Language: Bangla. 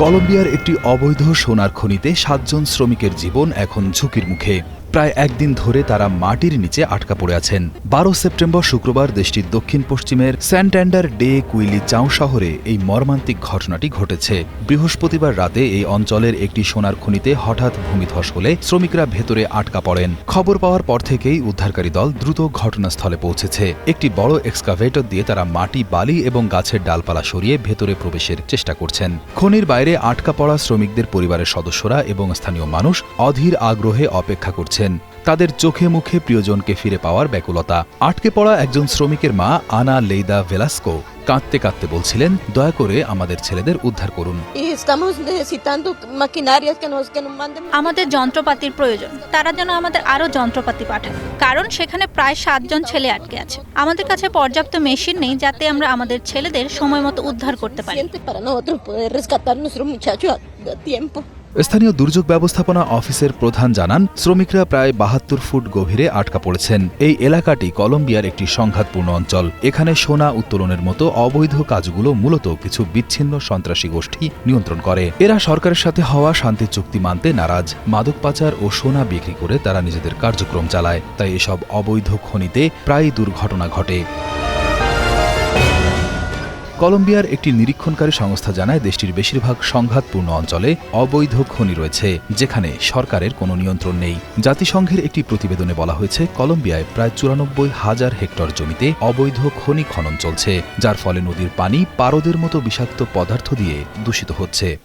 কলম্বিয়ার একটি অবৈধ সোনার খনিতে ৭ জন শ্রমিকের জীবন এখন ঝুঁকির মুখে। প্রায় একদিন ধরে তারা মাটির নিচে আটকা পড়ে আছেন। ১২ সেপ্টেম্বর শুক্রবার দেশটির দক্ষিণ পশ্চিমের স্যান্টান্ডার ডে কুইলি চাও শহরে এই মর্মান্তিক ঘটনাটি ঘটেছে। বৃহস্পতিবার রাতে এই অঞ্চলের একটি সোনার খনিতে হঠাৎ ভূমিধস হলে শ্রমিকরা ভেতরে আটকা পড়েন। খবর পাওয়ার পর থেকেই উদ্ধারকারী দল দ্রুত ঘটনাস্থলে পৌঁছেছে। একটি বড় এক্সকাভেটর দিয়ে তারা মাটি, বালি এবং গাছের ডালপালা সরিয়ে ভেতরে প্রবেশের চেষ্টা করছেন। খনির বাইরে আটকা পড়া শ্রমিকদের পরিবারের সদস্যরা এবং স্থানীয় মানুষ অধীর আগ্রহে অপেক্ষা করছেন তাদের চোখে মুখে প্রিয়জনকে ফিরে পাওয়ার ব্যাকুলতা। আটকে পড়া একজন শ্রমিকের মা আনা লেইদা ভেলাস্কো কাঁদতে কাঁদতে বলছিলেন, দয়া করে আমাদের ছেলেদের উদ্ধার করুন। আমাদের যন্ত্রপাতির প্রয়োজন, তারা যেন আমাদের আরো যন্ত্রপাতি পাঠায়, কারণ সেখানে প্রায় ৭ জন ছেলে আটকে আছে। আমাদের কাছে পর্যাপ্ত মেশিন নেই যাতে আমরা আমাদের ছেলেদের সময় মতো উদ্ধার করতে পারি। স্থানীয় দুর্যোগ ব্যবস্থাপনা অফিসের প্রধান জানান, শ্রমিকরা প্রায় ৭২ ফুট গভীরে আটকা পড়েছেন। এই এলাকাটি কলম্বিয়ার একটি সংঘাতপূর্ণ অঞ্চল। এখানে সোনা উত্তোলনের মতো অবৈধ কাজগুলো মূলত কিছু বিচ্ছিন্ন সন্ত্রাসী গোষ্ঠী নিয়ন্ত্রণ করে। এরা সরকারের সাথে হওয়া শান্তি চুক্তি মানতে নারাজ। মাদক পাচার ও সোনা বিক্রি করে তারা নিজেদের কার্যক্রম চালায়। তাই এসব অবৈধ খনিতে প্রায়ই দুর্ঘটনা ঘটে। কলম্বিয়ার একটি নিরীক্ষণকারী সংস্থা জানায়, দেশটির বেশিরভাগ সংঘাতপূর্ণ অঞ্চলে অবৈধ খনি রয়েছে, যেখানে সরকারের কোনো নিয়ন্ত্রণ নেই। জাতিসংঘের একটি প্রতিবেদনে বলা হয়েছে, কলম্বিয়ায় প্রায় ৯৪,০০০ হেক্টর জমিতে অবৈধ খনি খনন চলছে, যার ফলে নদীর পানি পারদের মতো বিষাক্ত পদার্থ দিয়ে দূষিত হচ্ছে।